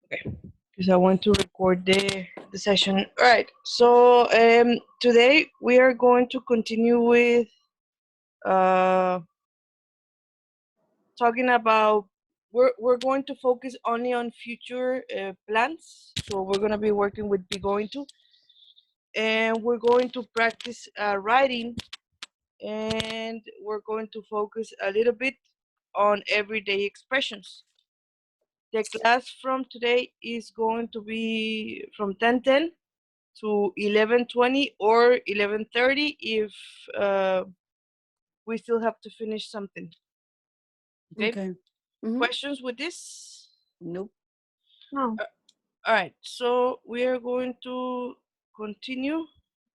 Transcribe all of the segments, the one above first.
Okay, because I want to record the session. All right. So today we are going to continue with uh, talking about. We're going to focus only on future plans. So we're going to be working with be going to, and we're going to practice writing, and we're going to focus a little bit on everyday expressions. The class from today is going to be from 10:10 to 11:20 or 11:30 if uh, we still have to finish something. Okay. Okay. Mm-hmm. Questions with this? Nope. No. All right. So we are going to continue.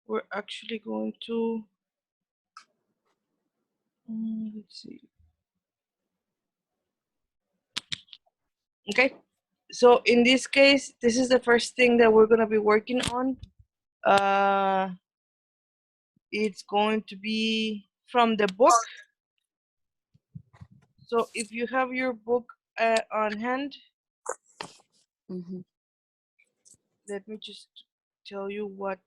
We're actually going to. Let's see. Okay. So in this case, this is the first thing that we're gonna be working on. Uh, it's going to be from the book. So if you have your book on hand, Mm-hmm. let me just tell you what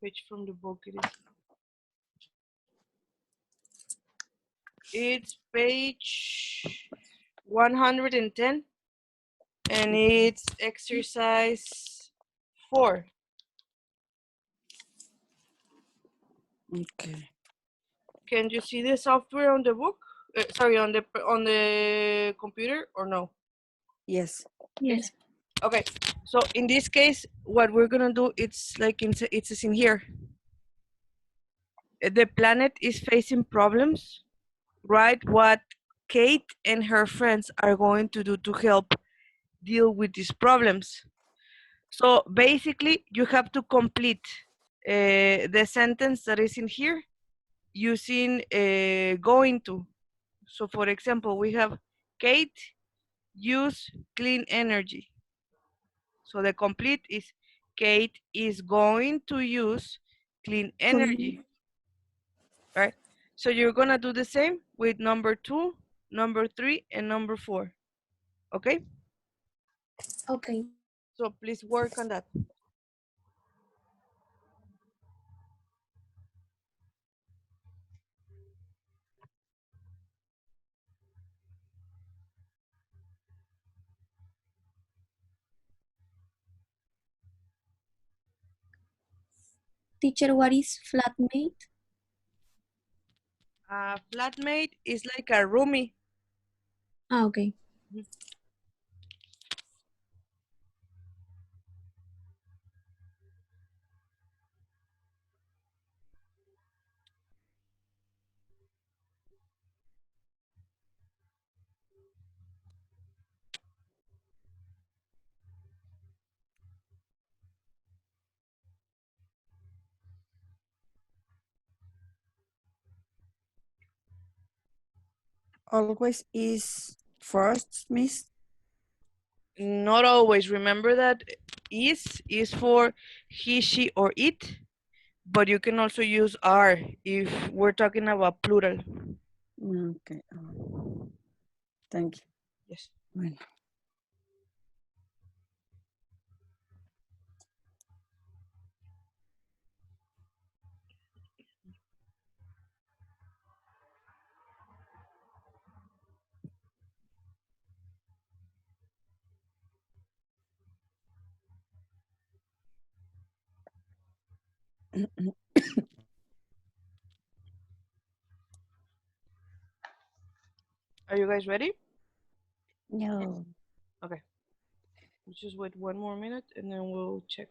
page from the book it is. It's page 110 and it's exercise 4. Okay. Can you see the software on the book? Sorry, on the computer or no? Yes. Yes. Okay. So in this case, what we're gonna do, it's like it's in here. The planet is facing problems. Write what Kate and her friends are going to do to help deal with these problems. So basically, you have to complete the sentence that is in here using going to. So for example, we have Kate use clean energy. So the complete is Kate is going to use clean energy, right? So you're gonna do the same with number 2, number 3, and number 4. Okay? Okay. So please work on that. Teacher, what is flatmate? Flatmate is like a roomie. Ah, okay. Always is first, Miss. Not always. Remember that is for he, she, or it, but you can also use are if we're talking about plural. Okay. Thank you. Yes. Bueno. Are you guys ready? No. Okay. Let's just wait one more minute and then we'll check.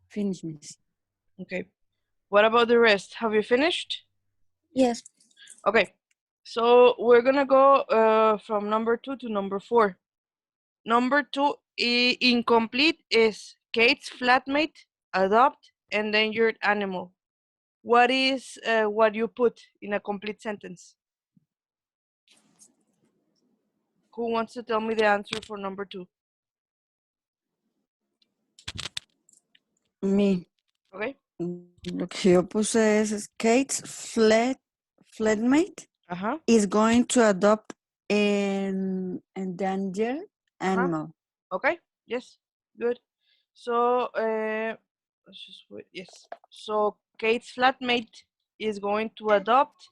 Finish, Miss. Okay. What about the rest? Have you finished? Yes. Okay. So we're gonna go from number 2 to number 4. Number 2, incomplete, is Kate's flatmate, adopt, endangered animal. What is what you put in a complete sentence? Who wants to tell me the answer for number 2? Me. Okay. Lo que yo puse es Kate's flatmate Uh-huh. is going to adopt an endangered animal. Okay. Yes. Good. So let's just wait. Yes. So Kate's flatmate is going to adopt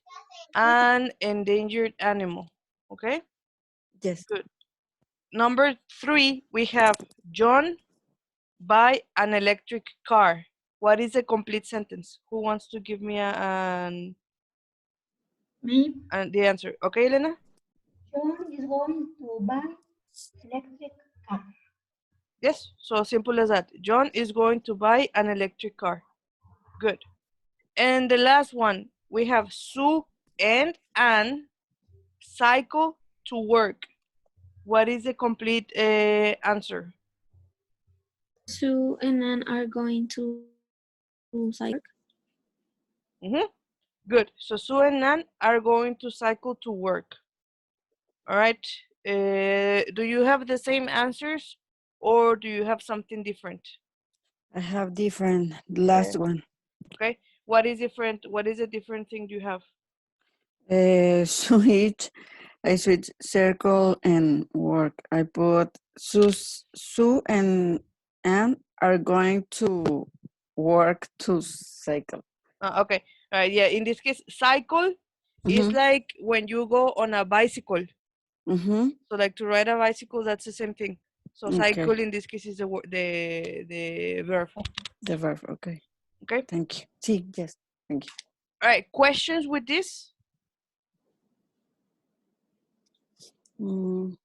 an endangered animal. Okay. Yes. Good. Number 3, we have John buy an electric car. What is a complete sentence? Who wants to give me Me, the answer? Okay, Elena? John is going to buy electric car. Yes, so simple as that. John is going to buy an electric car. Good. And the last one, we have Sue and Anne cycle to work. What is the complete answer? Sue and Anne are going to cycle. Good. So Sue and Anne are going to cycle to work. All right. Do you have the same answers or do you have something different? I have different. The last one. Okay. What is different? What is a different thing you have? Switch. I switch circle and work. I put Sue and Anne are going to work to cycle. Okay. All right. Yeah. In this case, cycle is Mhm. like when you go on a bicycle. Mm-hmm. So like to ride a bicycle, that's the same thing. So Okay. cycle in this case is the verb. The verb. Okay. Okay. Thank you. Sí, yes. Thank you. All right. Questions with this? Mm,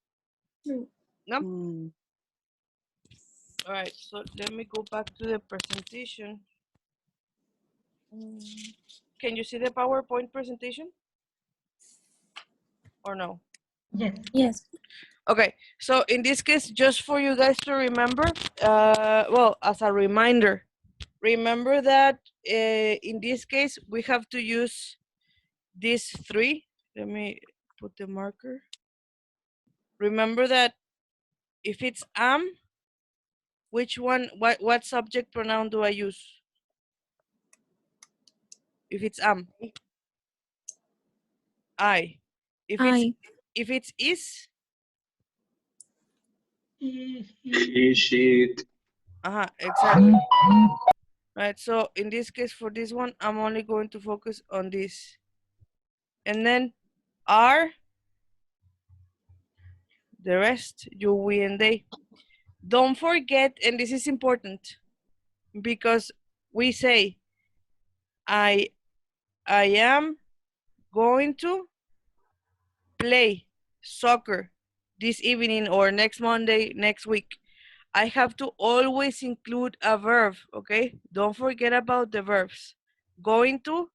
No. mm. All right. So let me go back to the presentation. Can you see the PowerPoint presentation? Or no? Yes. Yes. Okay, so in this case, just for you guys to remember, well, as a reminder, remember that in this case, we have to use these 3. Let me put the marker. Remember that if it's am, which one, what subject pronoun do I use? If it's am, I. If it's is, He, She, exactly. Right, so in this case, for this one, I'm only going to focus on this. And then are, the rest, you, we, and they. Don't forget, and this is important, because we say, I am going to play soccer this evening or next Monday, next week. I have to always include a verb, okay? Don't forget about the verbs. Going to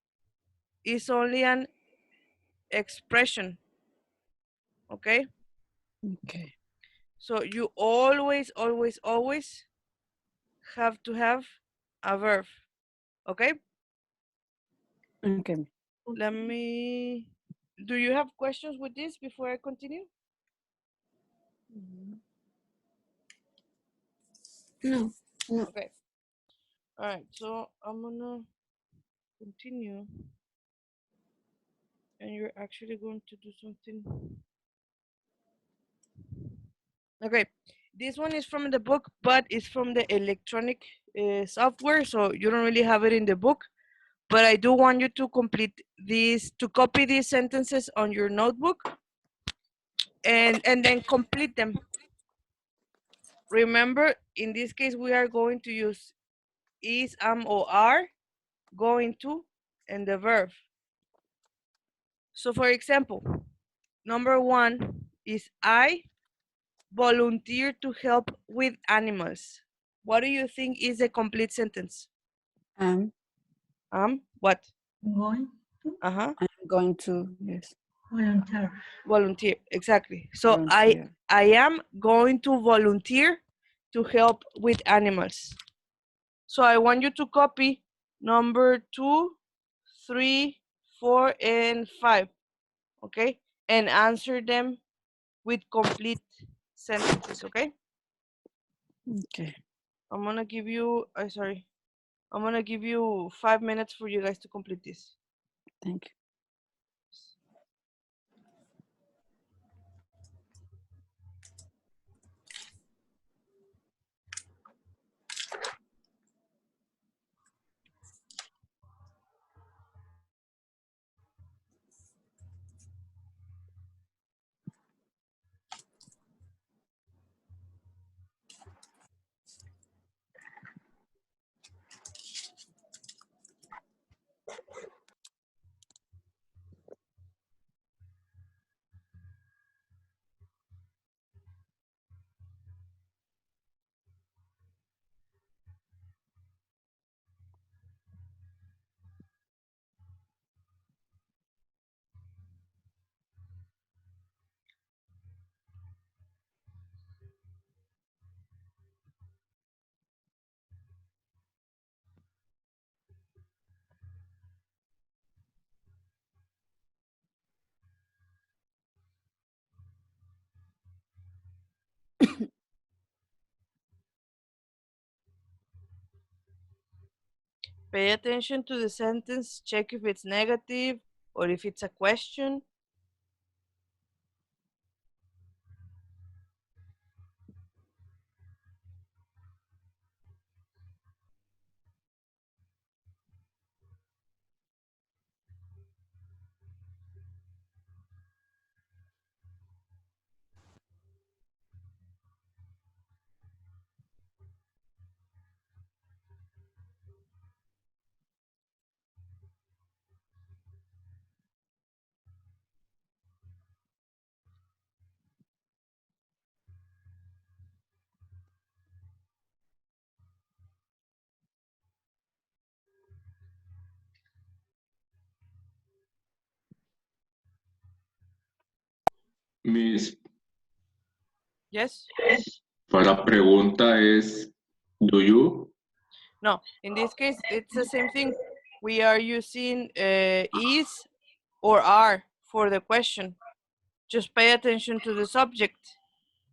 is only an expression, okay? Okay. So you always, always, always have to have a verb, okay? Okay. Let me, do you have questions with this before I continue? No. Okay. All right, so I'm gonna continue. And you're actually going to do something. Okay, this one is from the book, but it's from the electronic software, so you don't really have it in the book. But I do want you to complete these, to copy these sentences on your notebook and then complete them. Remember, in this case, we are going to use is, am, or are, going to, and the verb. So for example, number 1 is I volunteer to help with animals. What do you think is a complete sentence? What? Going to Uh-huh. I'm going to, yes, volunteer. Volunteer, exactly. So volunteer. I am going to volunteer to help with animals. So I want you to copy number 2, 3, 4, and 5, okay? And answer them with complete sentences, okay? Okay, I'm gonna give you, I'm gonna give you 5 minutes for you guys to complete this. thank you. Pay attention to the sentence, check if it's negative or if it's a question. Miss, Yes? pues la pregunta es, ¿do you? No, in this case, it's the same thing. We are using is or are for the question. Just pay attention to the subject.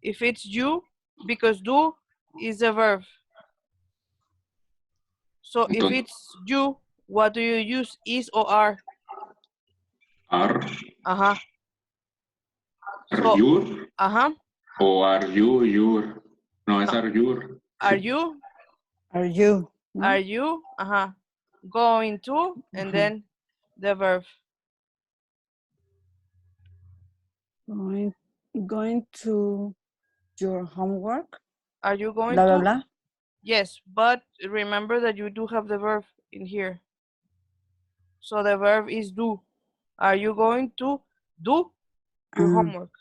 If it's you, because do is a verb. So if Entonces, it's you, what do you use? Is or are? are, Uh-huh. are So, your, uh-huh. o are you, your? No, es No. are your. Are you? Are you? No? Are you? Uh-huh. Going to, and then the verb. Going to your homework? Are you going Blah, blah, to? blah. Yes, but remember that you do have the verb in here. So the verb is do. Are you going to do your homework?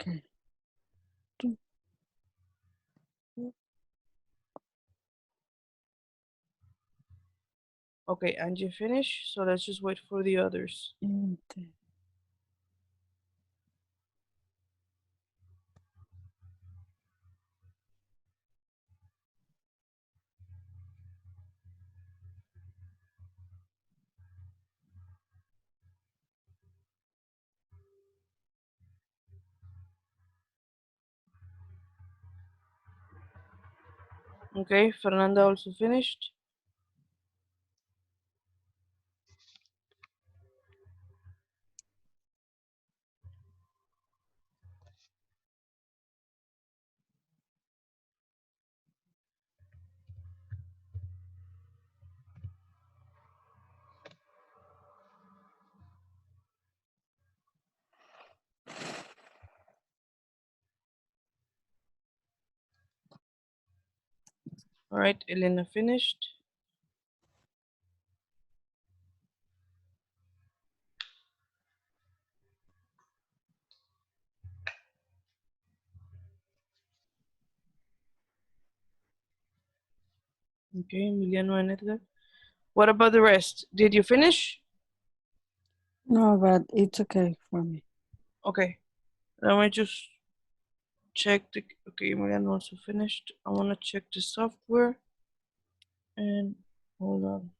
Okay. Okay, and you finish. So let's just wait for the others. Okay, Fernanda also finished. All right, Elena finished. Okay, Emiliano and Edgar. What about the rest? Did you finish? No, but it's okay for me. Okay, let me just check the. Okay, Emiliano also finished. I want to check the software. And hold on.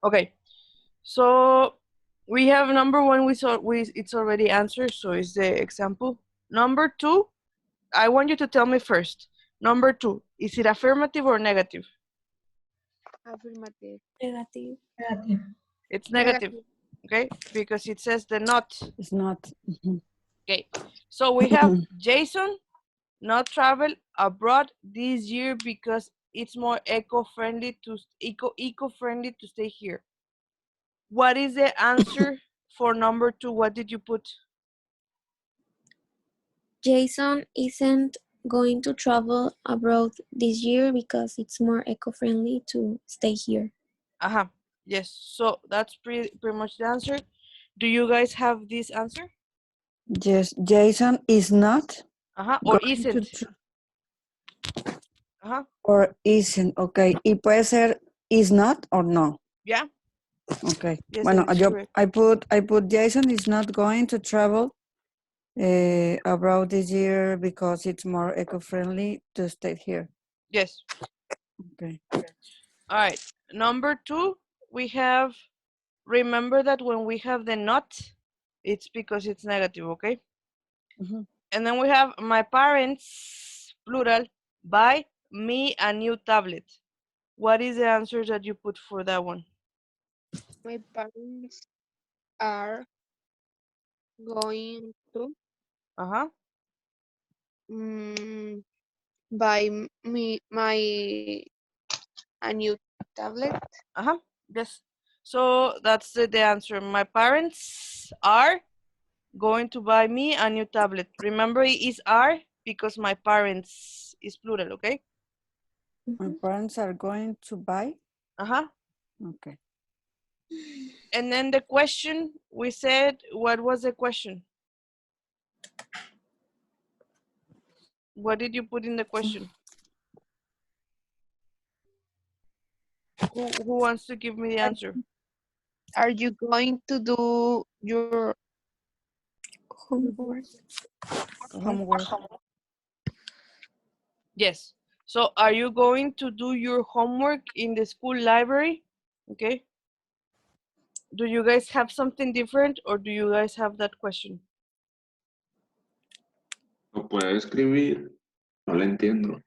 Okay, so we have number one. It's already answered, so it's the example. Number two, I want you to tell me first. Number two, is it affirmative or negative? Affirmative. Negative. Negative. It's negative, okay? Because it says the not. It's not. Mhm. Okay, so we have Jason not travel abroad this year because it's more eco-friendly to eco-friendly to stay here. What is the answer for number two? What did you put? Jason isn't going to travel abroad this year because it's more eco-friendly to stay here. Uh-huh. Yes, so that's pretty much the answer. Do you guys have this answer? Yes, Jason is not Uh-huh. Or going to isn't? Uh-huh. or isn't. Okay. Y puede ser is not or no. Yeah. Okay. Yes, Bueno, that is yo correct. I put Jason is not going to travel abroad this year because it's more eco-friendly to stay here. Yes. Okay. All right. Number two, we have, remember that when we have the not, it's because it's negative, okay? Mhm. And then we have my parents, plural, buy me a new tablet. What is the answer that you put for that one? My parents are going to Uh-huh. buy me a new tablet. Uh-huh. Yes. So that's the answer. My parents are going to buy me a new tablet. Remember, it is are because my parents is plural, okay? My parents are going to buy. Uh-huh. Okay. And then the question, we said, what was the question? What did you put in the question? Who wants to give me the answer? Are you going to do your Homework. Homework. Yes. So are you going to do your homework in the school library? Okay. Do you guys have something different or do you guys have that question? ¿Lo puede escribir? No lo entiendo.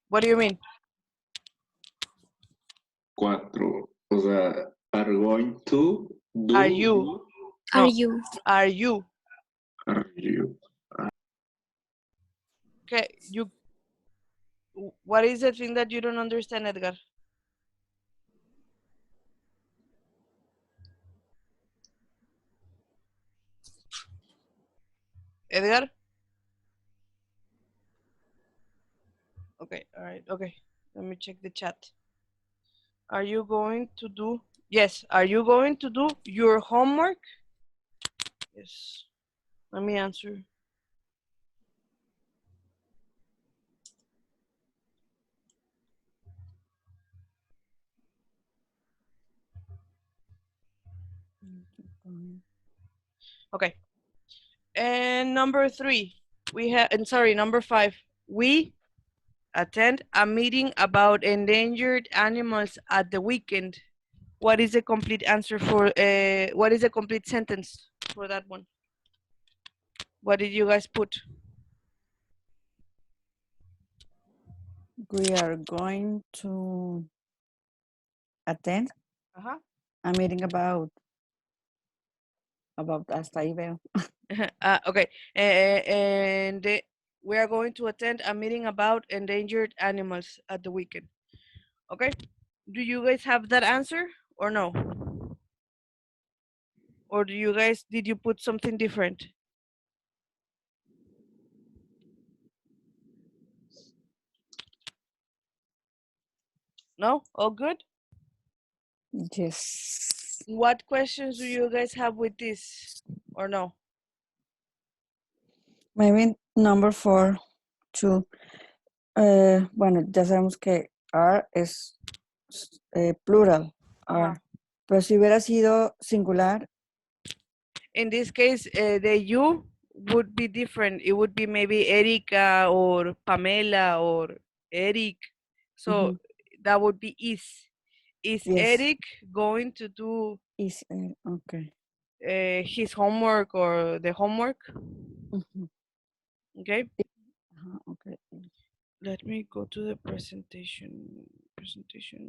What do you mean? 4. O sea, are going to do. Are you? Are No. you? Are you? Are you? Okay. What is the thing that you don't understand, Edgar? Edgar? Okay. All right. Okay. Let me check the chat. Are you going to do? Yes. Are you going to do your homework? Yes. Let me answer. Okay. And number three, we have, and sorry, number five, we attend a meeting about endangered animals at the weekend. What is the complete answer for, what is the complete sentence for that one? What did you guys put? We are going to attend Uh-huh. a meeting about hasta ahí veo. Okay. And we are going to attend a meeting about endangered animals at the weekend. Okay. Do you guys have that answer or no? Or do you guys, did you put something different? No? All good? Yes. What questions do you guys have with this or no? Maybe number 4, 2. Bueno, ya sabemos que are es plural, are. Pero si hubiera sido singular, In this case, the you would be different. It would be maybe Erika or Pamela or Eric. So that would be is. Is yes, Eric going to do is, okay. his homework or the homework? Mhm. Okay. Okay. Let me go to the presentation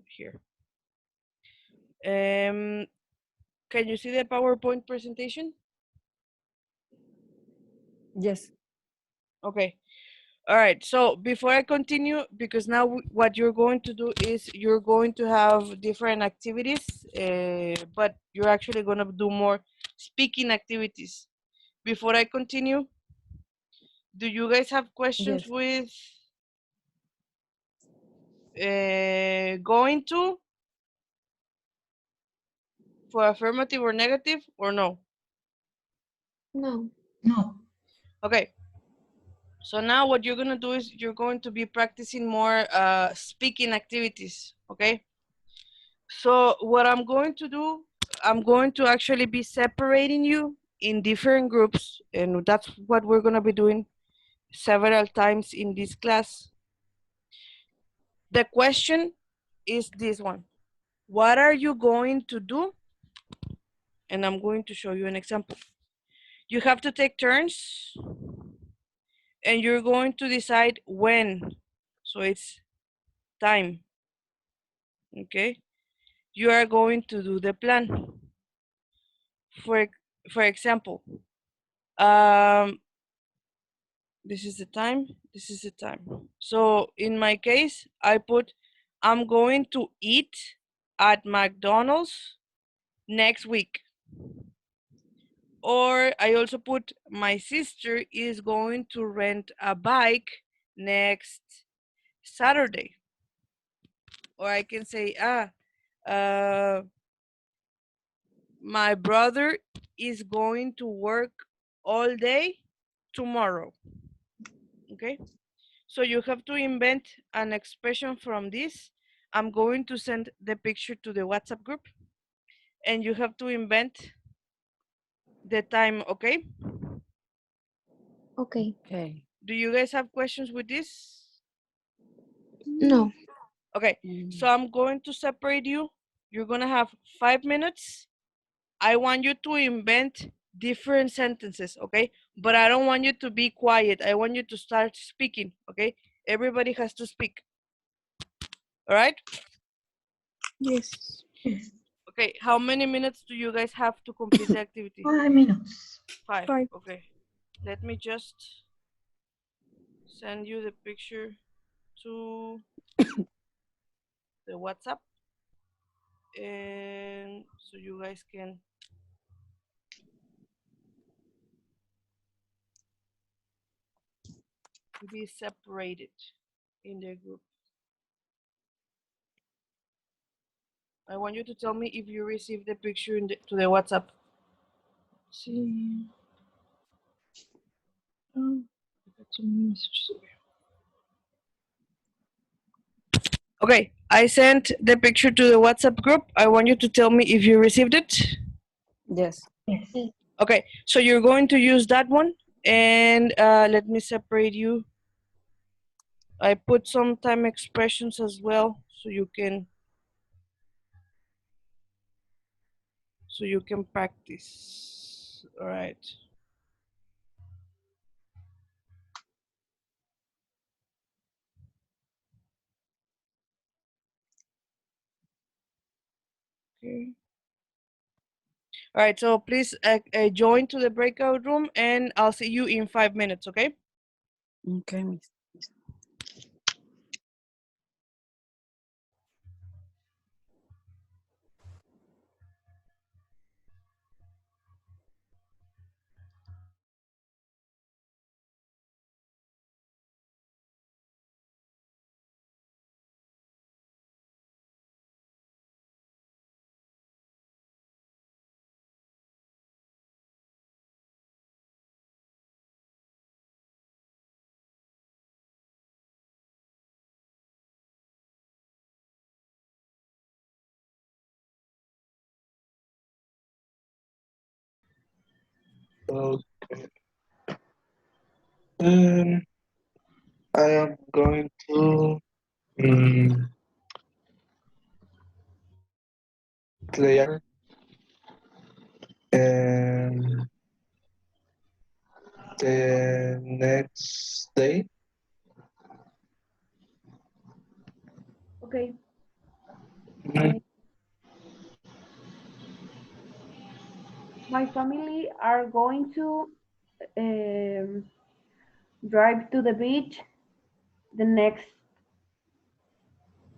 here. Can you see the PowerPoint presentation? Yes. Okay. All right. So before I continue, because now what you're going to do is you're going to have different activities, but you're actually going to do more speaking activities. Before I continue, do you guys have questions Yes. with going to for affirmative or negative or no? No. No. Okay. So now what you're gonna do is you're going to be practicing more speaking activities, okay? So what I'm going to do, I'm going to actually be separating you in different groups, and that's what we're gonna be doing several times in this class. The question is this one. What are you going to do? And I'm going to show you an example. You have to take turns, and you're going to decide when. So it's time, okay? You are going to do the plan. For for example, this is the time, this is the time. So in my case, I put, I'm going to eat at McDonald's next week. Or I also put, my sister is going to rent a bike next Saturday. Or I can say, my brother is going to work all day tomorrow. Okay, so you have to invent an expression from this. I'm going to send the picture to the WhatsApp group, and you have to invent the time. Okay, Okay. Okay. do you guys have questions with this? No. Okay, so I'm going to separate you. You're gonna have 5 minutes. I want you to invent different sentences, okay? But I don't want you to be quiet. I want you to start speaking, okay? Everybody has to speak. All right? Yes. Yes. Okay, how many minutes do you guys have to complete the activity? 5 minutes. 5. 5. Okay. Let me just send you the picture to the WhatsApp, and so you guys can be separated in the group. I want you to tell me if you received the picture to the WhatsApp. See. Oh, I got so many messages. Okay, I sent the picture to the WhatsApp group. I want you to tell me if you received it. Yes. Yes. Okay, so you're going to use that one, and let me separate you. I put some time expressions as well, so you can practice. All right. Okay. All right, so please join to the breakout room, and I'll see you in 5 minutes, okay? Okay, miss. Okay. Then I am going to play and the next day. Okay. Mm, My family are going to um, drive to the beach the next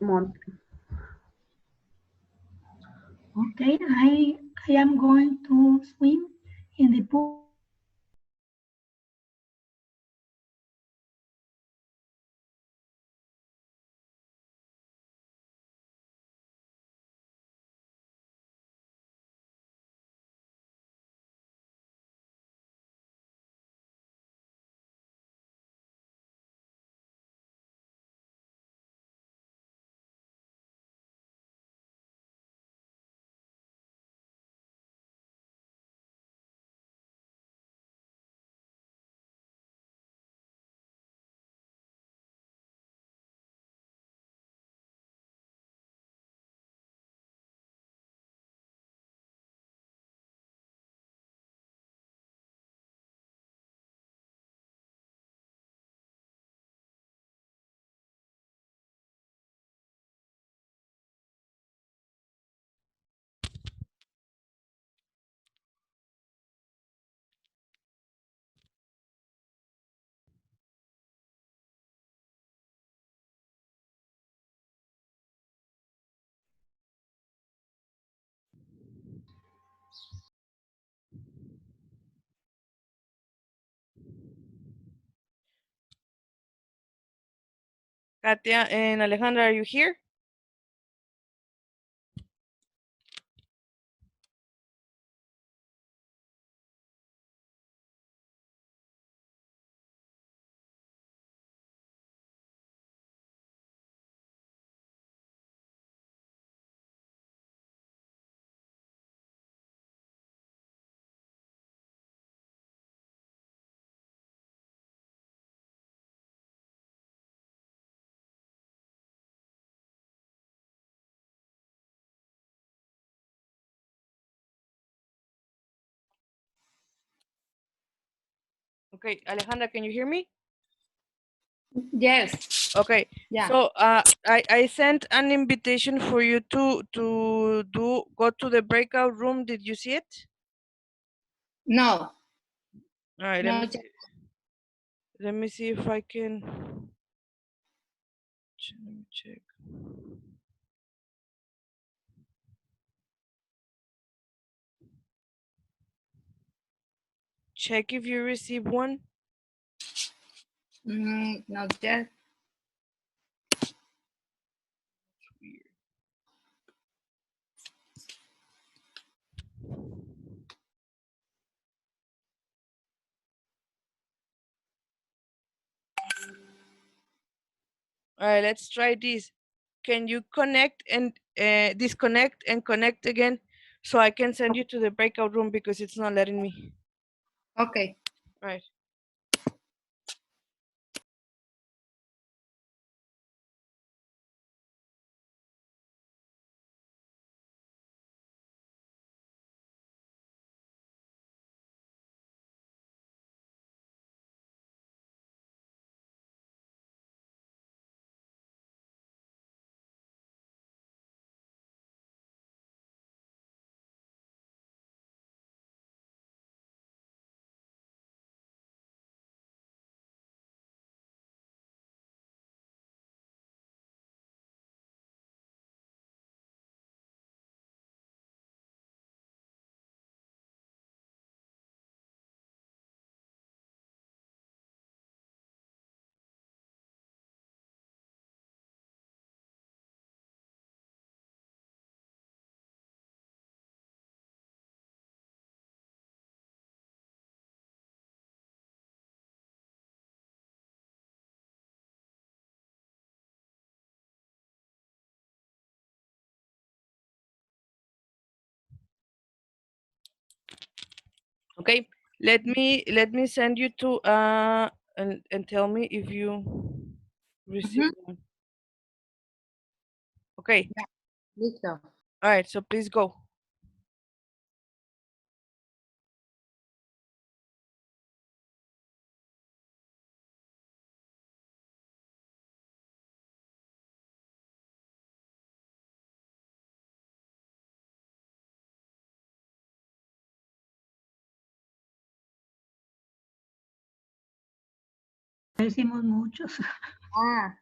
month. Okay, I am going to swim in the pool. Katia and Alejandra, are you here? Okay, Alejandra, can you hear me? Yes. Okay, Yeah. so I sent an invitation for you to go to the breakout room. Did you see it? No. All right, No. let me see if I can. Let me check. Check if you receive one. Not yet. Weird. All right, let's try this. Can you connect and disconnect and connect again so I can send you to the breakout room because it's not letting me. Okay. All right. Okay, Let me send you to and tell me if you receive one. Okay. Listo. All right. So please go. Hicimos muchos. Ah,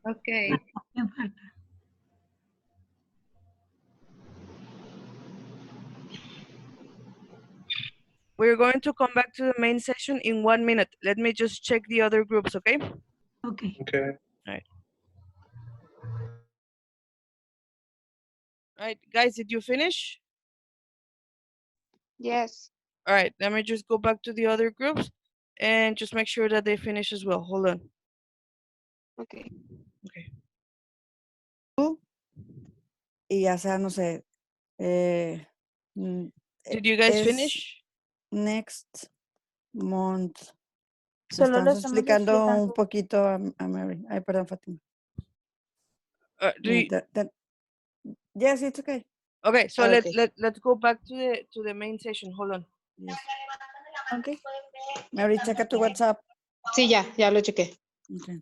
ok. Me falta. We're going to come back to the main session in 1 minute. Let me just check the other groups, okay? Okay. Okay. All right, guys, did you finish? Yes. All right, let me just go back to the other groups and just make sure that they finish as well. Hold on. Okay. Okay. Y ya sea, no sé, Did you guys es finish? next month. Le Solo lo estamos estamos explicando un explicando. poquito a Mary. Ay, perdón, Fátima. Do you, Yes, it's okay. okay, so Okay. let's go back to the main session. Hold on. Yes. Okay. Mary, checa tu WhatsApp. Sí, ya lo chequé. Okay.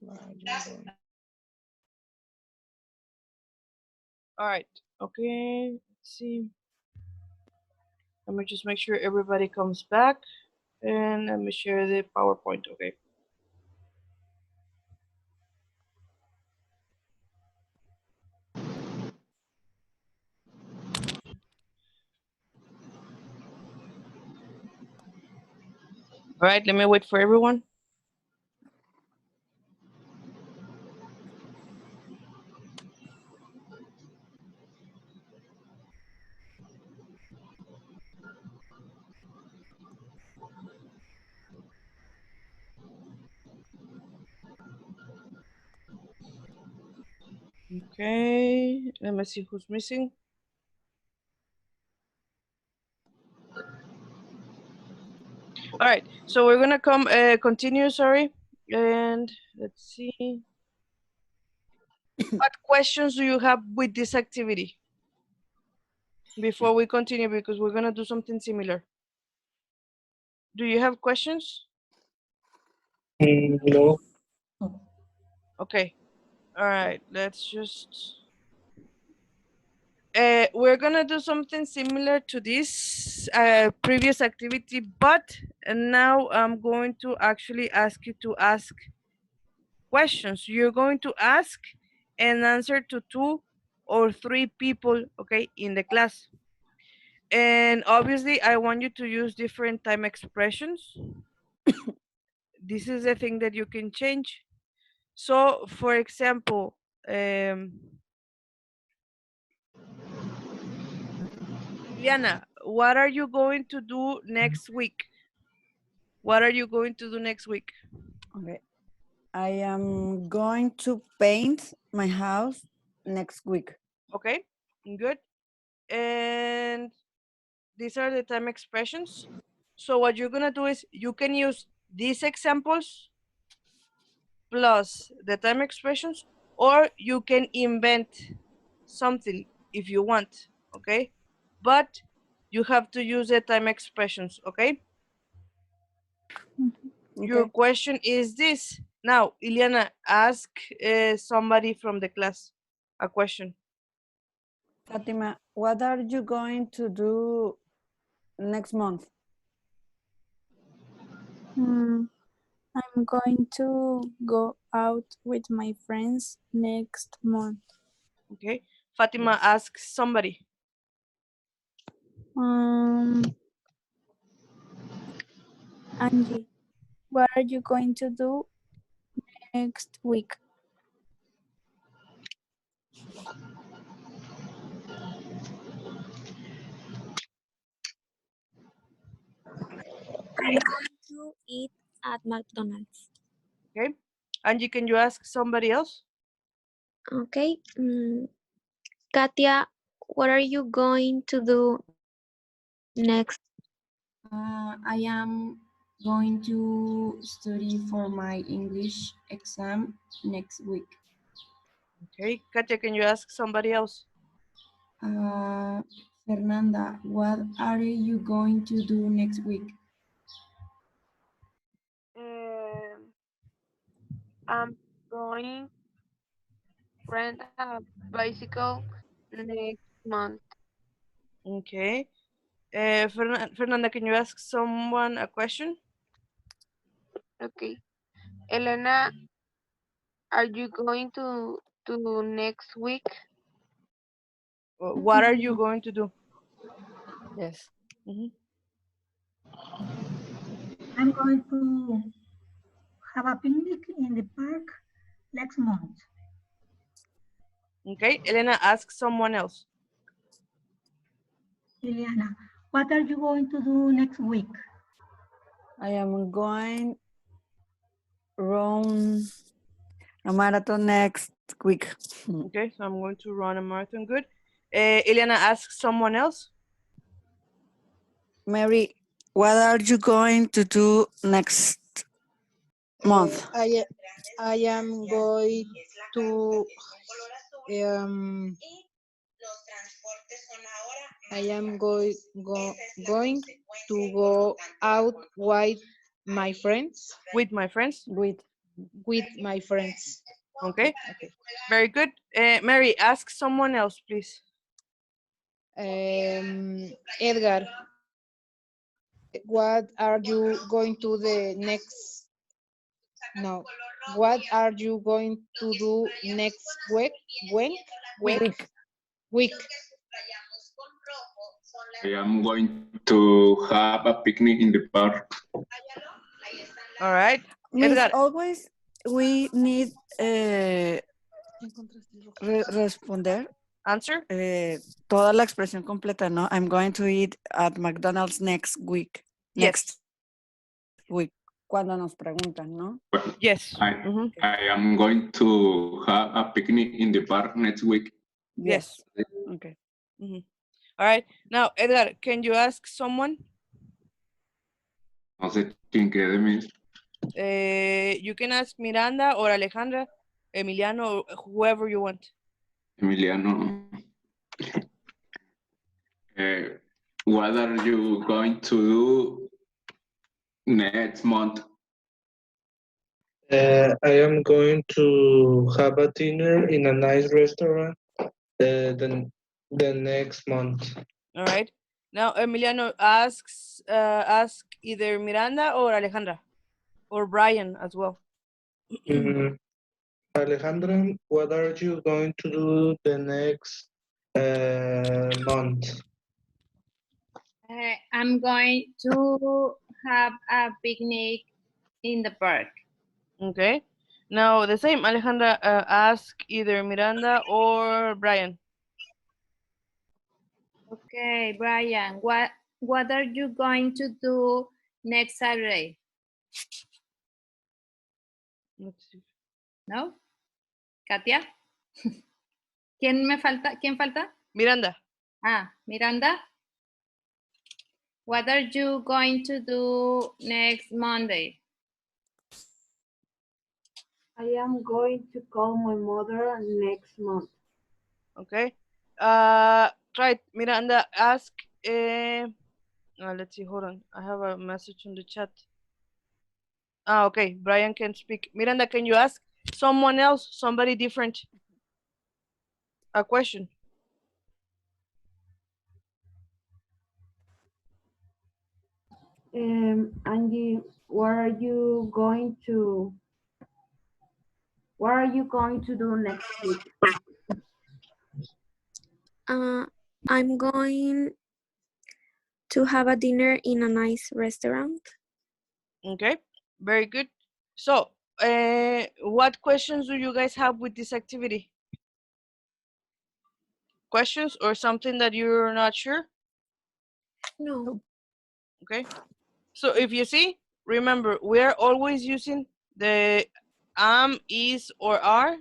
All right. Okay. Let's see. Let me just make sure everybody comes back and let me share the PowerPoint. Okay. All right. Let me wait for everyone. Okay, let me see who's missing. All right, so we're gonna continue, sorry. And let's see. What questions do you have with this activity? Before we continue, because we're gonna do something similar. Do you have questions? No. Okay, all right, let's just. We're gonna do something similar to this previous activity, but now I'm going to actually ask you to ask questions. You're going to ask and answer to 2 or 3 people, okay, in the class. And obviously, I want you to use different time expressions. This is the thing that you can change. So, for example, Liana, what are you going to do next week? What are you going to do next week? Okay. I am going to paint my house next week. Okay, good. And these are the time expressions. So what you're gonna do is you can use these examples plus the time expressions, or you can invent something if you want, okay? But you have to use the time expressions, okay? Your Okay. question is this. Now, Ileana, ask somebody from the class a question. Fatima, what are you going to do next month? I'm going to go out with my friends next month. Okay, Fatima, ask somebody. Angie, what are you going to do next week? I'm going to eat at McDonald's. Okay, Angie, can you ask somebody else? Okay. Katia, what are you going to do next I am going to study for my English exam next week. Okay, Katia, can you ask somebody else? Fernanda, what are you going to do next week? I'm going rent a bicycle next month. Okay. Fernanda, can you ask someone a question? Okay. Elena, are you going to next week? What are you going to do? Yes. I'm going to have a picnic in the park next month. Okay, Elena, ask someone else. Liliana, what are you going to do next week? I am going run a marathon next week. Okay, so I'm going to run a marathon. Good. Eliana, ask someone else. Mary, what are you going to do next month? I am going to I am going to go out with my friends. With my friends. With my friends. Okay. Very good. Mary, ask someone else, please. Edgar, what are you going to the next? No. What are you going to do next week? Week. I am going to have a picnic in the park. All right. Miss, Edgar. always we need responder. Answer. Toda la expresión completa, ¿no? I'm going to eat at McDonald's next week. Yes. Week. Cuando nos preguntan, ¿no? Yes. I am going to have a picnic in the park next week. Yes. Okay. All right. Now, Edgar, can you ask someone? No sé quién quede, Miss. You can ask Miranda or Alejandra, Emiliano, or whoever you want. Emiliano. What are you going to do next month? I am going to have a dinner in a nice restaurant the next month. All right. Now, Emiliano ask either Miranda or Alejandra or Brian as well. Alejandra, what are you going to do the next month? I'm going to have a picnic in the park. Okay. Now, the same. Alejandra, ask either Miranda or Brian. Okay, Brian, what are you going to do next Saturday? Let's see. No? Katia? ¿Quién me falta? ¿Quién falta? Miranda. Miranda. What are you going to do next Monday? I am going to call my mother next month. Okay. Try Miranda. Ask. Let's see. Hold on. I have a message on the chat. Okay. Brian can speak. Miranda, can you ask someone else, somebody different, a question? Angie, what are you going to do next week? I'm going to have a dinner in a nice restaurant. Okay, very good. So, what questions do you guys have with this activity? Questions or something that you're not sure? No. Okay. So if you see, remember, we are always using the am, is, or are,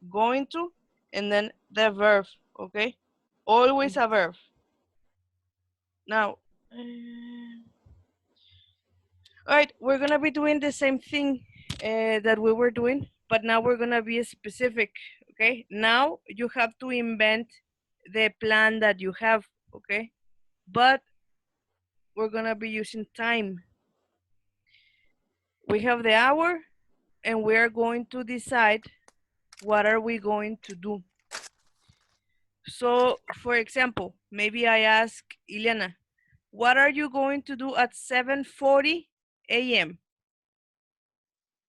going to, and then the verb, okay? Always a verb. Now, All right, we're gonna be doing the same thing that we were doing, but now we're gonna be specific. Okay, now you have to invent the plan that you have. Okay, but we're gonna be using time. We have the hour, and we are going to decide what are we going to do. So, for example, maybe I ask Ileana, what are you going to do at 7:40 a.m.?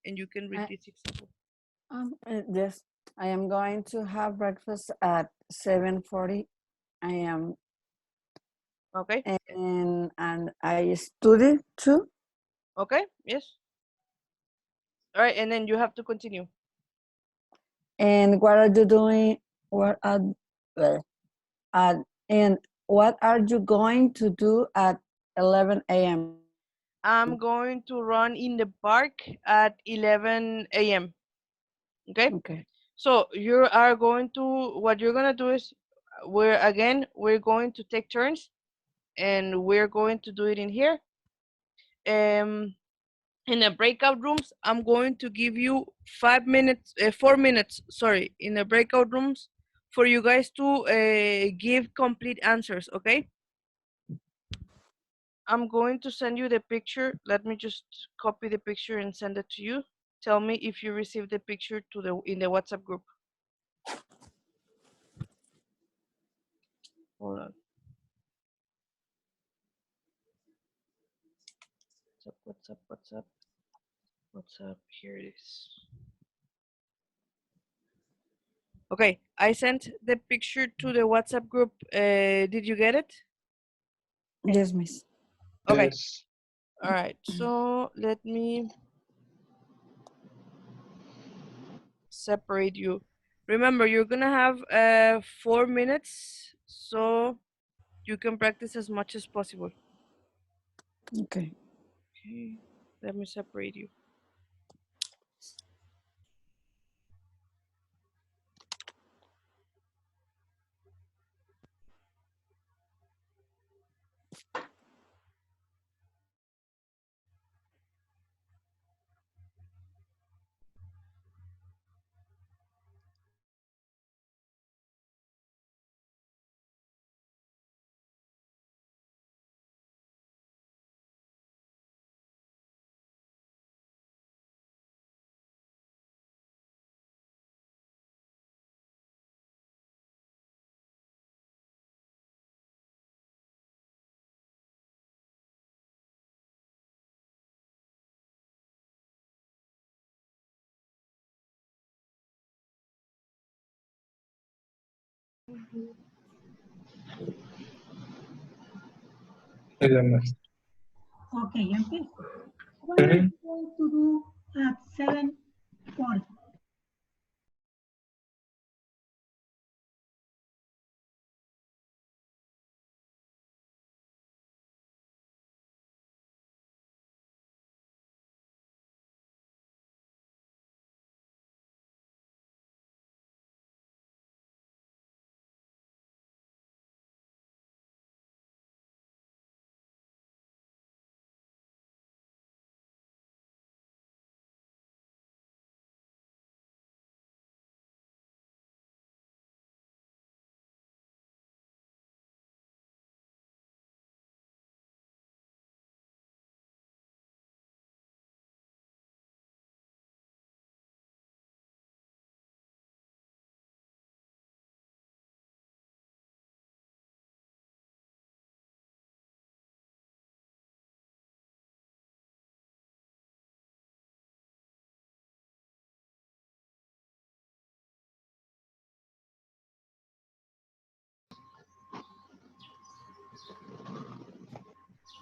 And you can read I- this example. Yes, I am going to have breakfast at 7:40 a.m. Okay. And I study too. Okay. Yes. All right, and then you have to continue. And what are you doing? What are and what are you going to do at 11 a.m.? I'm going to run in the park at 11 a.m. Okay. Okay. So you are going to, what you're gonna do is, we're going to take turns, and we're going to do it in here. In the breakout rooms, I'm going to give you 4 minutes, sorry, in the breakout rooms for you guys to give complete answers, okay? I'm going to send you the picture. Let me just copy the picture and send it to you. Tell me if you received the picture in the WhatsApp group. Hold on. WhatsApp, here it is. Okay, I sent the picture to the WhatsApp group. Did you get it? Yes, miss. Okay. Yes. All right, so let me separate you. Remember, you're gonna have 4 minutes, so you can practice as much as possible. Okay. Okay, let me separate you. Okay, empiezo. What are you going to do at 7:40?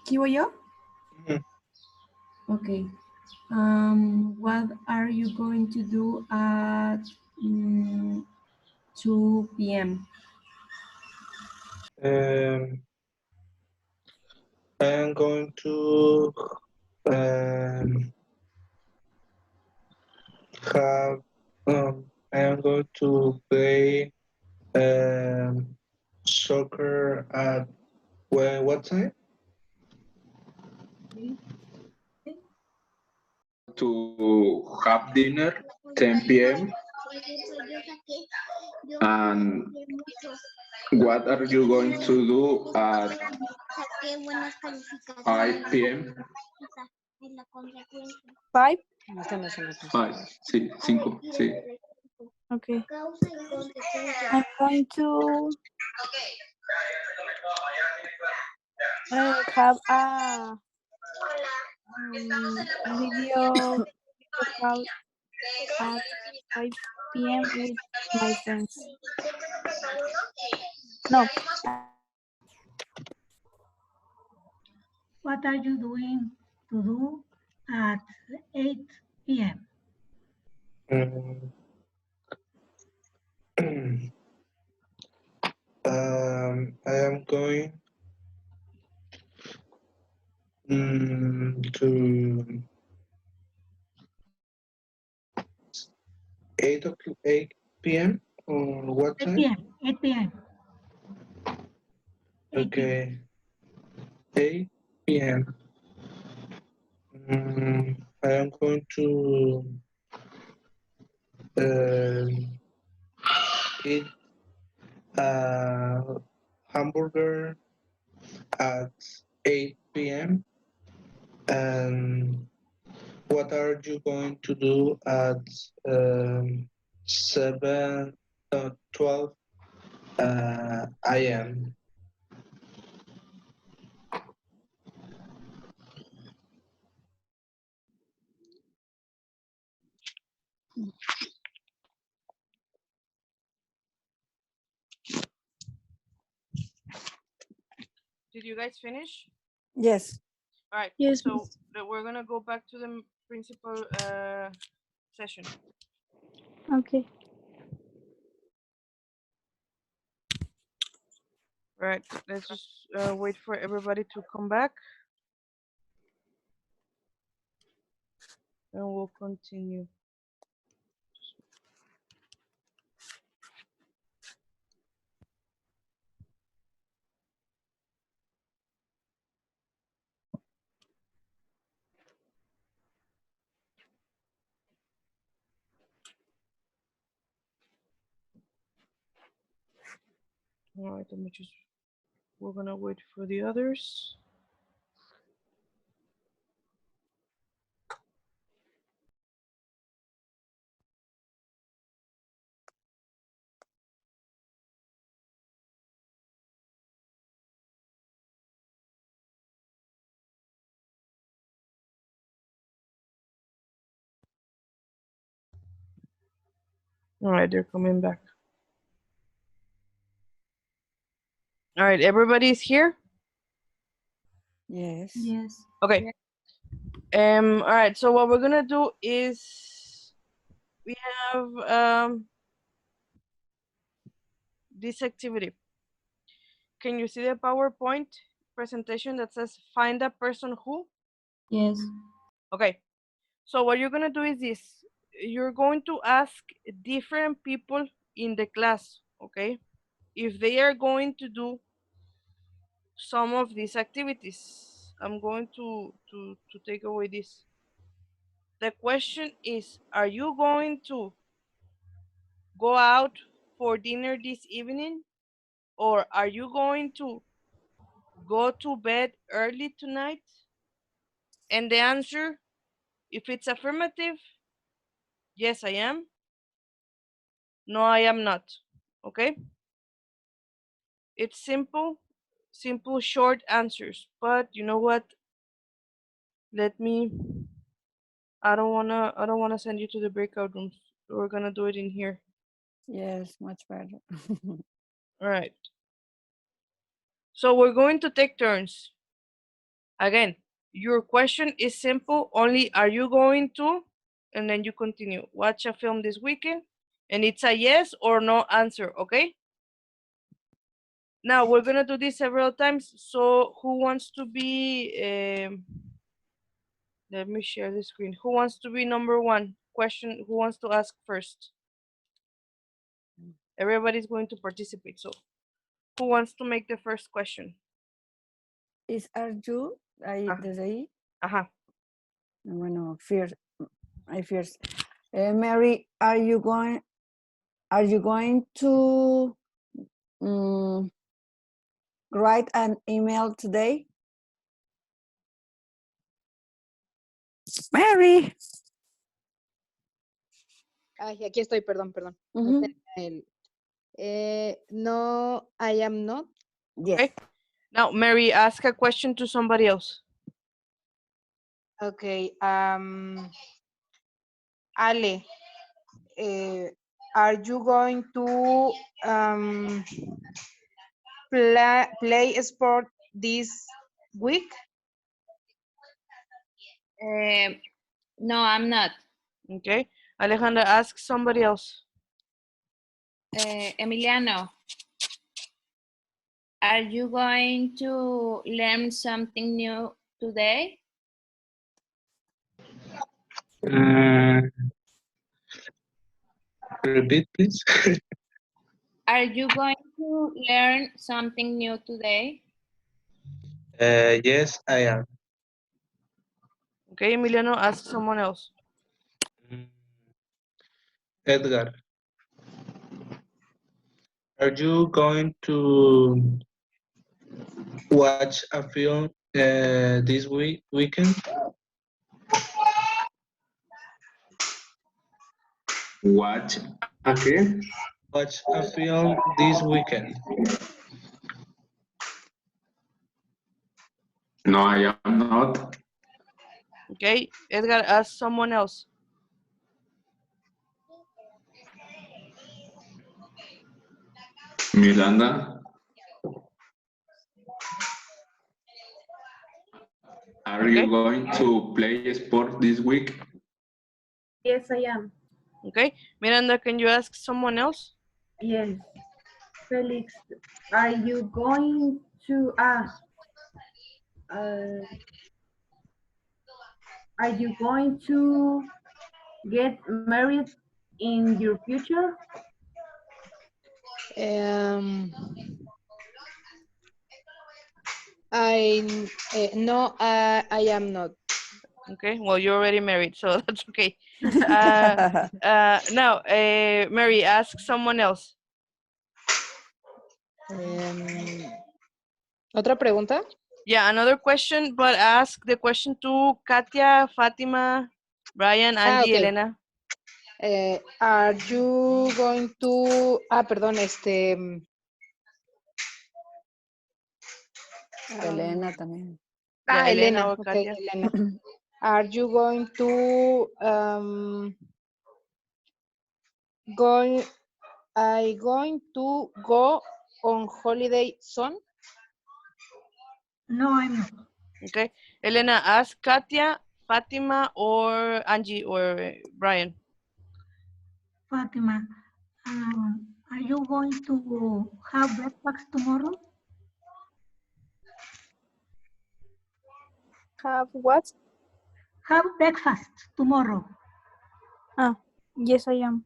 ¿Sigo yo? Okay. What are you going to do at 2 p.m.? I'm going to have I'm going to play soccer at what time? to have dinner 10 p.m. And what are you going to do at 5 p.m.? 5. 5, sí, 5, sí. Okay. I'm going to have a video call at 5 p.m. with my friends. No, What are you doing to do at 8 p.m.? I am going to 8 p.m. or what 8 time? p.m. 8 p.m. 8 p.m. Okay, 8 p.m. I am going to eat a hamburger at 8 p.m. And what are you going to do at 12 a.m.? Did you guys finish? Yes. All right. Yes, So we're gonna go back to the principal session. okay. All right. Let's just wait for everybody to come back, and we'll continue. All right. Let me just. We're gonna wait for the others. All right, they're coming back. All right, everybody's here? Yes. Yes. Okay. All right, so what we're gonna do is we have this activity. Can you see the PowerPoint presentation that says find a person who? Yes. Okay. So what you're gonna do is this. You're going to ask different people in the class, okay? If they are going to do some of these activities. I'm going to take away this. The question is, are you going to go out for dinner this evening? Or are you going to go to bed early tonight? And the answer, if it's affirmative, yes, I am. No, I am not. Okay? It's simple, short answers. But you know what? Let me, I don't wanna send you to the breakout rooms. We're gonna do it in here. Yes, much better. All right. So we're going to take turns. Again, your question is simple. Only are you going to, and then you continue. Watch a film this weekend, and it's a yes or no answer. Okay. Now we're gonna do this several times. So who wants to be? Let me share the screen. Who wants to be number one? Question. Who wants to ask first? Everybody's going to participate. So who wants to make the first question? Are you ahí, Ah. desde ahí? Ajá. Bueno, first, I first. Mary, are you going to write an email today? Mary. Ay, aquí estoy, perdón. No Mhm. tenía no, I am not. Yes. Okay. Now, Mary, ask a question to somebody else. Okay. Ale, are you going to play sport this week? No, I'm not. Okay. Alejandra, ask somebody else. Emiliano, are you going to learn something new today? Repeat, please. Are you going to learn something new today? Yes, I am. Okay, Emiliano, ask someone else. Edgar, are you going to watch a film this weekend? Watch again? Watch a film this weekend. No, I am not. Okay, Edgar, ask someone else. Miranda, are you going to play sport this week? Yes, I am. Okay, Miranda, can you ask someone else? Yes. Felix, are you going to are you going to get married in your future? No, I am not. Okay, well, you're already married, so that's okay. Now, Mary, ask someone else. ¿Otra pregunta? Yeah, another question, but ask the question to Katia, Fatima, Brian, Angie, Okay. Elena. Are you going to... perdón, Elena también. Yeah, Elena. or Okay, Katia. Elena. Are you going to going to go on holiday soon? No, I'm not. Okay, Elena, ask Katia, Fatima, or Angie, or Brian. Fatima, are you going to have breakfast tomorrow? Have what? Have breakfast tomorrow. Yes, I am.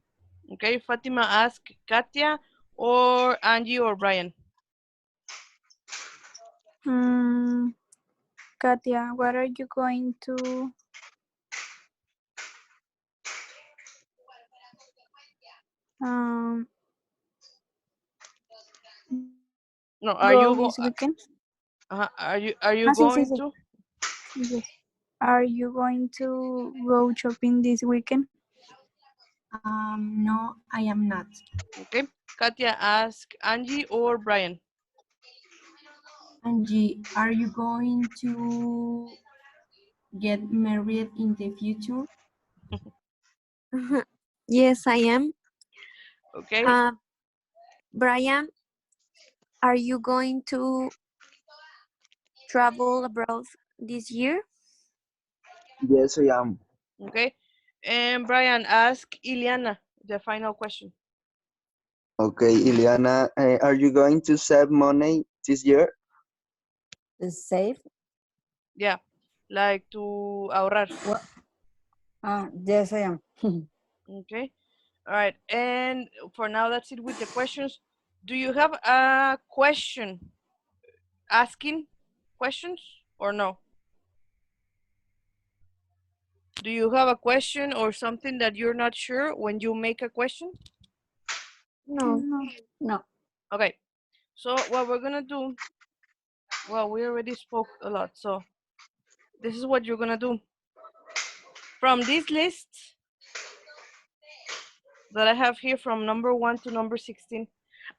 Okay, Fatima, ask Katia, or Angie, or Brian. Katia, what are you going to No, are go you this weekend? Are you going to? Yes. Are you going to go shopping this weekend? No, I am not. Okay, Katia, ask Angie or Brian. Angie, are you going to get married in the future? Yes, I am. Okay. Brian, are you going to travel abroad this year? Yes, I am. Okay. And Brian, ask Ileana the final question. Okay, Ileana, are you going to save money this year? Save? Yeah, like to ahorrar. What? Yes, I am. Okay. All right. And for now, that's it with the questions. Do you have a question? Asking questions or no? Do you have a question or something that you're not sure when you make a question? No. No. Okay, so what we're gonna do, well, we already spoke a lot, so this is what you're gonna do. From this list that I have here from number 1 to number 16,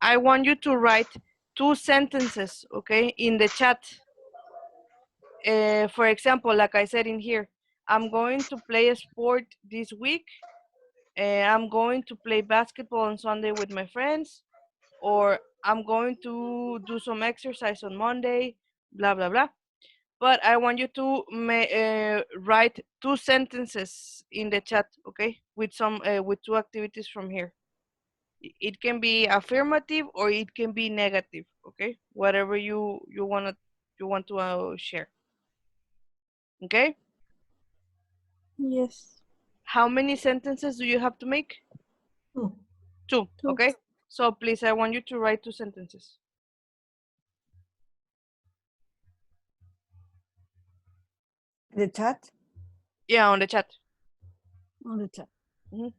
I want you to write 2 sentences, okay, in the chat. For example, like I said in here, I'm going to play a sport this week. I'm going to play basketball on Sunday with my friends, or I'm going to do some exercise on Monday, blah, blah, blah. But I want you to write 2 sentences in the chat, okay, with some with 2 activities from here. It can be affirmative or it can be negative, okay, whatever you want to share. Okay. Yes. How many sentences do you have to make? 2. 2. Okay. So please, I want you to write 2 sentences. The chat? Yeah, on the chat. On the chat. Mhm.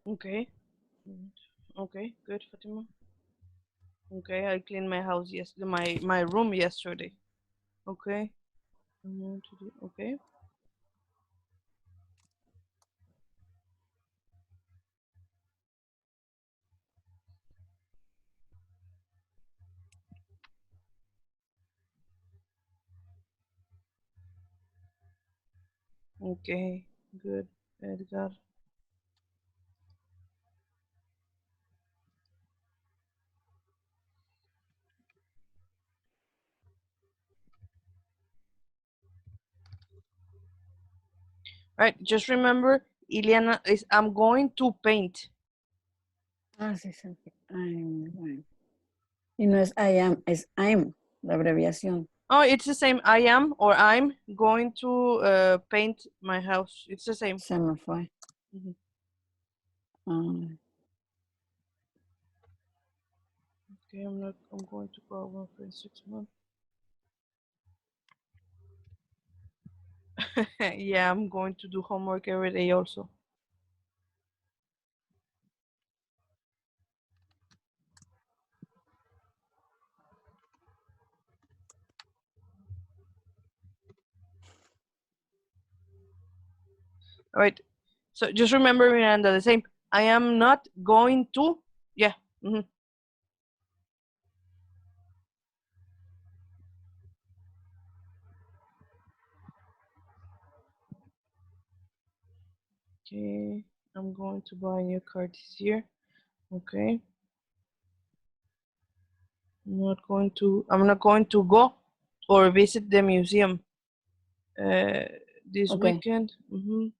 Okay. Okay, good, Fatima. Okay, I cleaned my house my room yesterday. Okay. I'm going to do, okay. Okay, good, Edgar. Right, just remember, Ileana is I'm going to paint. Ah, sí, sí. I'm going. Y no es I am, es I'm, la abreviación. Oh, it's the same. I am or I'm going to paint my house. It's the same. Se me fue. Mhm. Okay, I'm going to go over for 6 months. Yeah, I'm going to do homework every day also. All right. So just remember, Miranda, the same. I am not going to. Yeah. Mhm. Okay. I'm going to buy a new car this year. Okay. I'm not going to go or visit the museum this Okay. weekend. I'm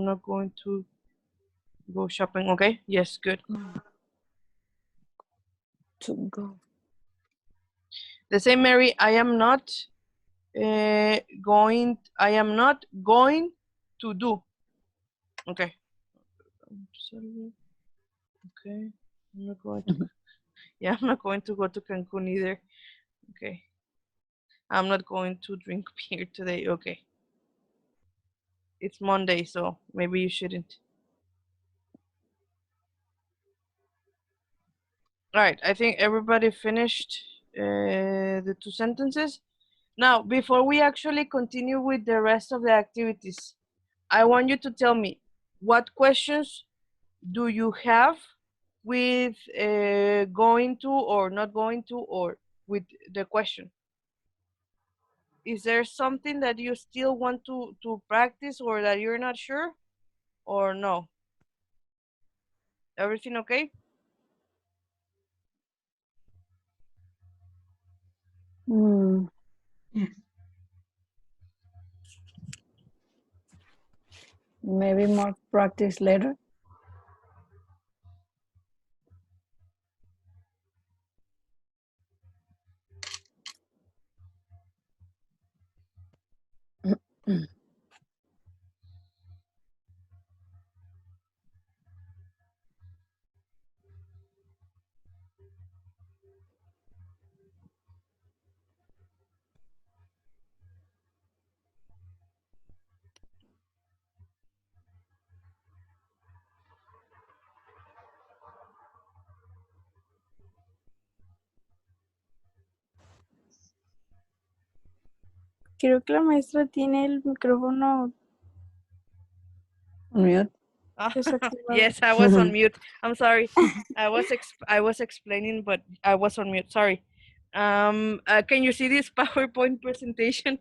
not going to go shopping. Okay. Yes. Good. To go. The same, Mary. I am not going. I am not going to do. Okay. Okay. I'm not going to. Yeah, I'm not going to go to Cancun either. Okay. I'm not going to drink beer today. Okay. It's Monday, so maybe you shouldn't. All right. I think everybody finished the 2 sentences. Now, before we actually continue with the rest of the activities, I want you to tell me what questions do you have with going to or not going to or with the question. Is there something that you still want to practice or that you're not sure or no? Everything okay? Mm, maybe more practice later. Creo que la maestra tiene el micrófono Mute. desactivado. Yes, I was on mute. I'm sorry. I was explaining, but I was on mute. Sorry. Can you see this PowerPoint presentation?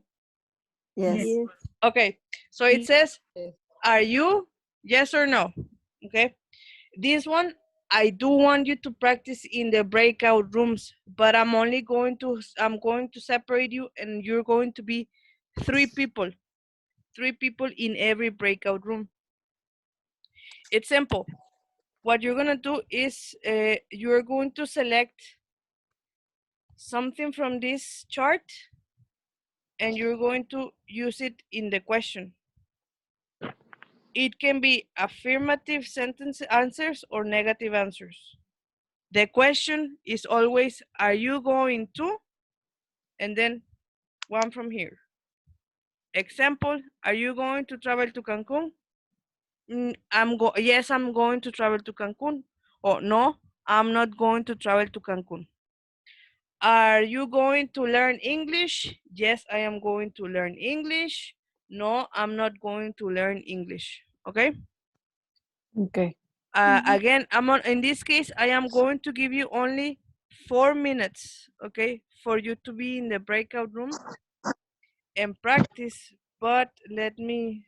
Yes. Yes. Okay. So it says, are you yes or no? Okay. This one, I do want you to practice in the breakout rooms, but I'm going to separate you and you're going to be three people in every breakout room. It's simple. What you're gonna do is you're going to select something from this chart and you're going to use it in the question. It can be affirmative sentence answers or negative answers. The question is always, are you going to? And then one from here. Example, are you going to travel to Cancun? Yes, I'm going to travel to Cancun. Or no, I'm not going to travel to Cancun. Are you going to learn English? Yes, I am going to learn English. No, I'm not going to learn English. Okay? Okay. Again, in this case, I am going to give you only 4 minutes, okay, for you to be in the breakout room and practice, but let me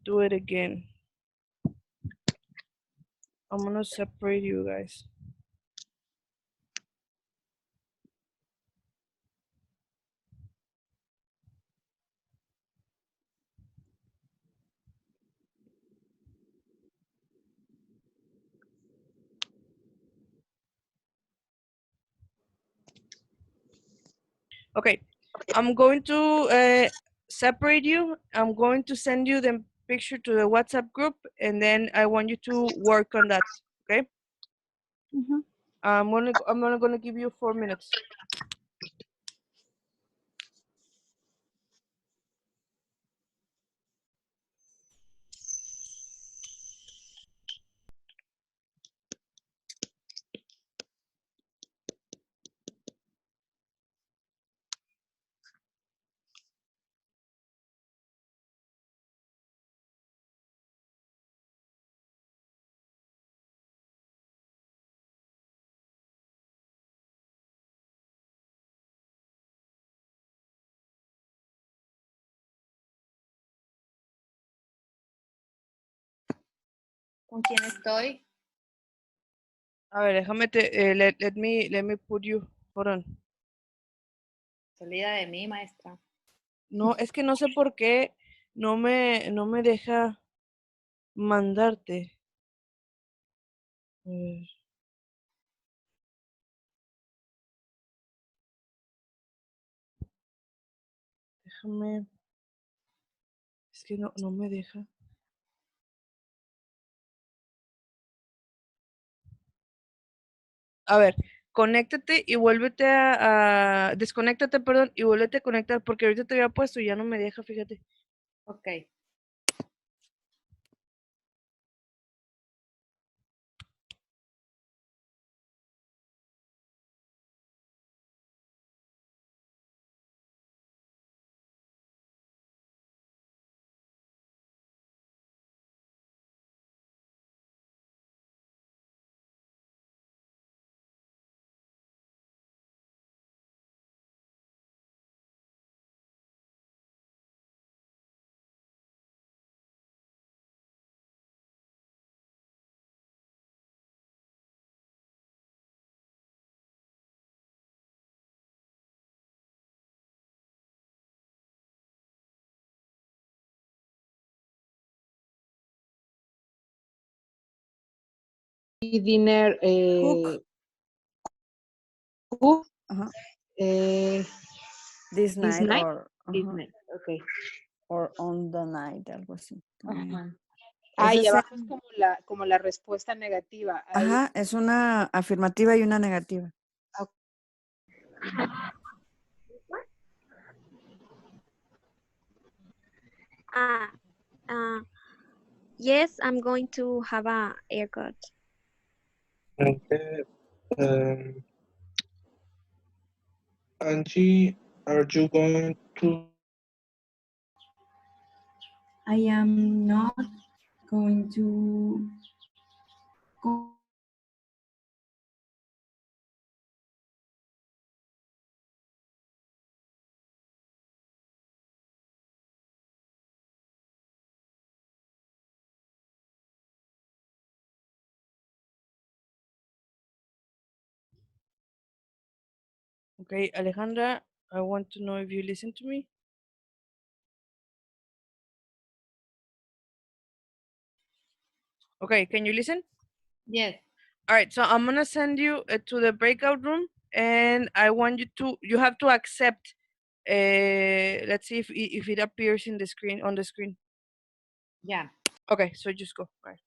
do it again. I'm gonna separate you guys. Okay, I'm going to separate you. I'm going to send you the picture to the WhatsApp group, and then I want you to work on that. Okay? I'm gonna give you 4 minutes. ¿Con quién estoy? A ver, déjame let me put you. Hold on. Se olvida de mí, maestra. No, es que no sé por qué no me deja mandarte. A ver. Déjame. Es que no me deja. A ver, conéctate y vuélvete desconéctate, perdón, y vuélvete a conectar porque ahorita te había puesto y ya no me deja, fíjate. Ok. dinner cook this night, night? or This night, okay. or on the night, algo así. También. Ajá. Es Y the abajo same. es como la respuesta negativa. Ahí. Ajá, es una afirmativa y una negativa. Yes, I'm going to have a haircut. Okay. Angie, are you going to? I am not going to go. Okay, Alejandra, I want to know if you listen to me. Okay, can you listen? Yes. All right, so I'm gonna send you to the breakout room, and I want you have to accept. Let's see if it appears in the screen on the screen. Yeah. Okay, so just go. All right.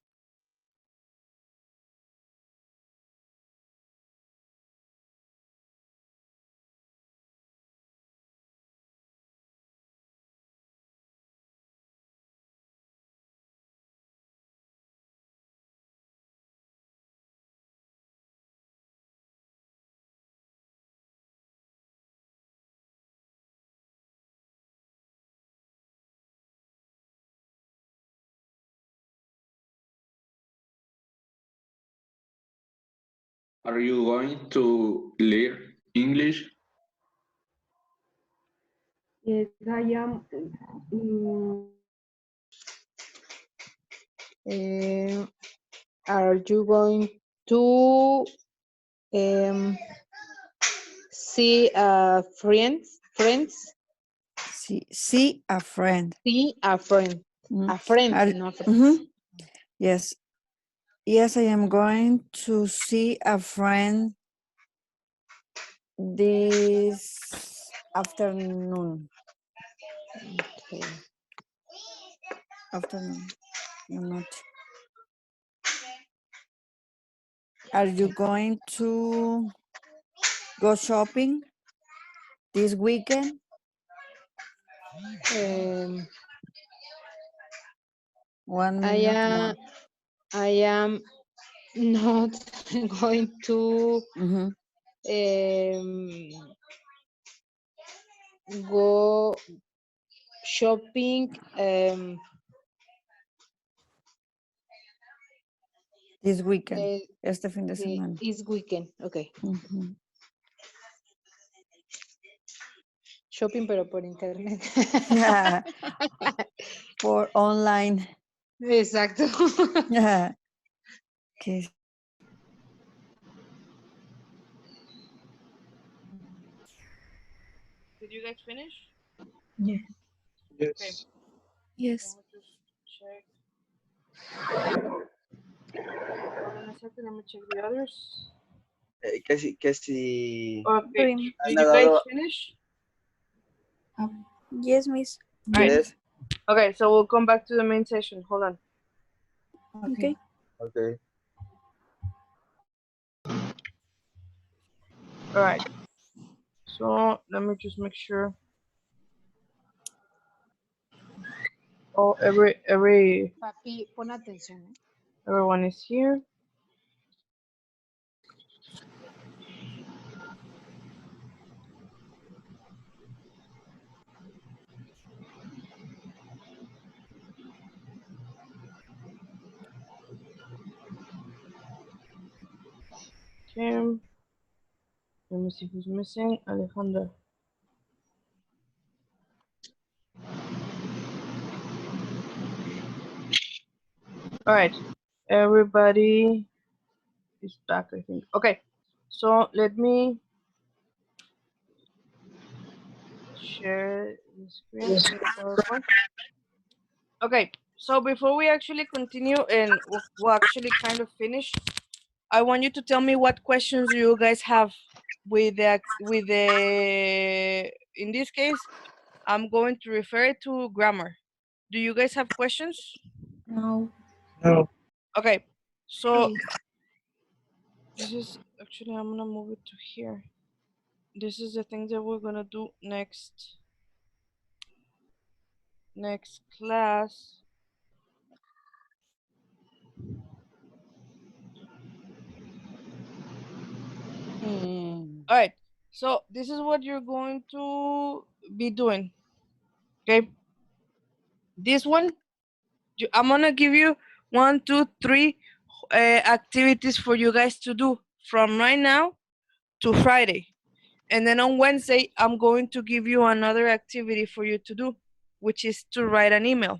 Are you going to learn English? Yes, I am. Are you going to see friends? See a friend. See a friend. A friend, Are- not friends. Yes. Yes, I am going to see a friend this afternoon. Okay. Afternoon. No, not. Are you going to go shopping this weekend? One minute more. I am not going to go shopping This weekend. Este fin de semana. this weekend. Okay. Shopping, pero por internet. Por online. Exacto. Okay. Did you guys finish? Yes. Yes. Yes. Check. Hold on a second, let me check the others. Que si Okay, Did did you guys finish? Yes, miss. Yes. Okay, so we'll come back to the main session. Hold on. Okay. Okay. All right. So let me just make sure. Oh, Papi, pon atención. everyone is here. Okay. Let me see who's missing. Alejandra. All right. Everybody is back, I think. Okay. So let me share the screen. PowerPoint. Okay. So before we actually continue and we'll actually kind of finish, I want you to tell me what questions you guys have with the in this case, I'm going to refer it to grammar. Do you guys have questions? No. No. Okay, so this is actually, I'm gonna move it to here. This is the thing that we're gonna do next class. All right, so this is what you're going to be doing. Okay, this one, I'm gonna give you 1, 2, 3 activities for you guys to do from right now to Friday. And then on Wednesday, I'm going to give you another activity for you to do, which is to write an email.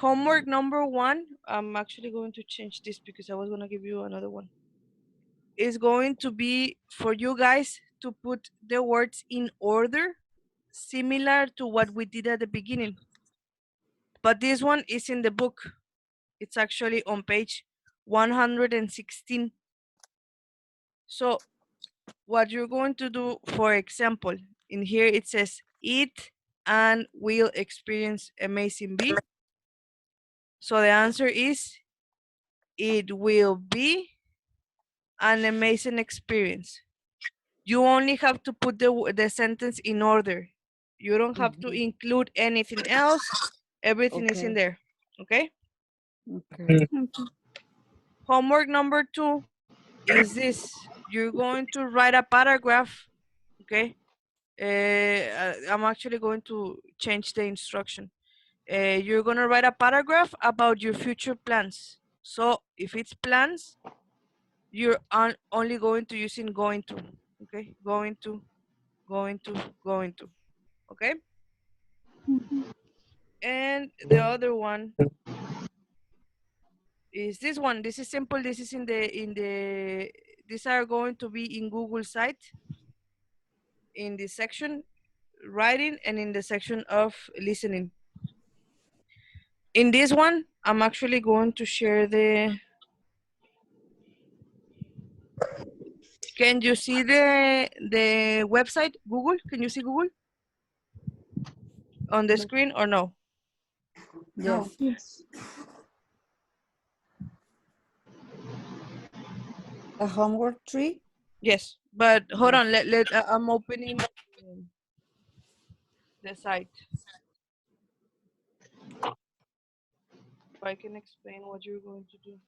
Homework number 1, I'm actually going to change this because I was going to give you another one. Is going to be for you guys to put the words in order, similar to what we did at the beginning. But this one is in the book. It's actually on page 116. So what you're going to do, for example, in here it says it and will experience amazing be. So the answer is it will be an amazing experience. You only have to put the sentence in order. You don't have to include anything else. Everything is in there. Okay? Okay. Homework number 2 is this. You're going to write a paragraph. Okay? I'm actually going to change the instruction. You're going to write a paragraph about your future plans. So if it's plans, you're only going to using going to. Okay? Going to. Okay? And the other one is this one. This is simple. This is in the these are going to be in Google site, in the section writing and in the section of listening. In this one, I'm actually going to share the, can you see the website, Google? Can you see Google on the screen or no? Yes. Yes. A homework 3? Yes, but hold on, I'm opening the site. So I can explain what you're going to do.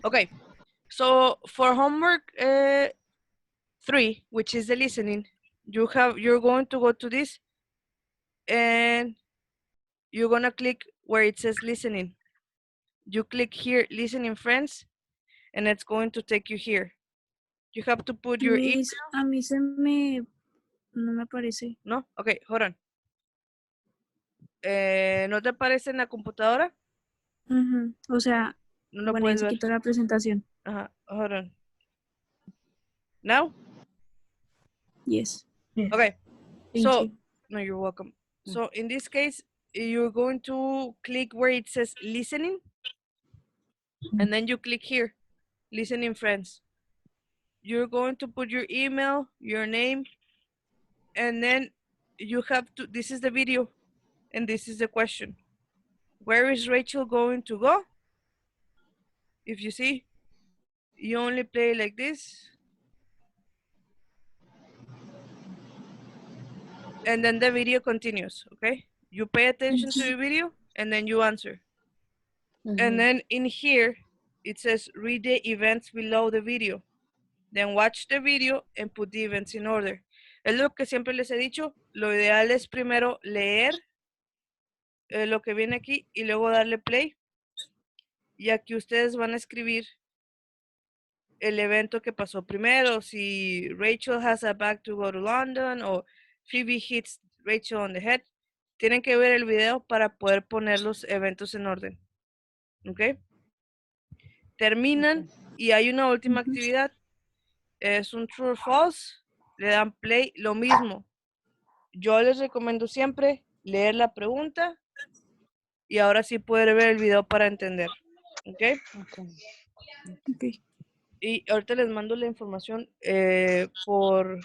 Okay, so for homework 3, which is the listening, you're going to go to this and you're gonna click where it says listening. You click here, listening friends, and it's going to take you here. You have to put your email. A mí no me aparece. No, okay, hold on. ¿No te aparece en la computadora? O sea, No lo bueno, puedes se ver. quitó la presentación. Ajá, hold on. Now? Yes. Okay. Thank So, you. no, you're welcome. So in this case, you're going to click where it says listening, and then you click here, listening friends. You're going to put your email, your name, and then you have to, this is the video, and this is the question. Where is Rachel going to go? If you see, you only play like this. And then the video continues, okay? You pay attention to your video, and then you answer. And then in here, it says read the events below the video. Then watch the video and put the events in order. Es lo que siempre les he dicho. Lo ideal es primero leer lo que viene aquí y luego darle play. Y aquí ustedes van a escribir el evento que pasó primero. Si Rachel has a bag to go to London, o Phoebe hits Rachel on the head. tienen que ver el video para poder poner los eventos en orden. ¿Ok? Terminan y hay una última actividad. Es un true or false. Le dan play, lo mismo. Yo les recomiendo siempre leer la pregunta y ahora sí poder ver el video para entender. ¿Ok? Okay. Y ahorita les mando la información por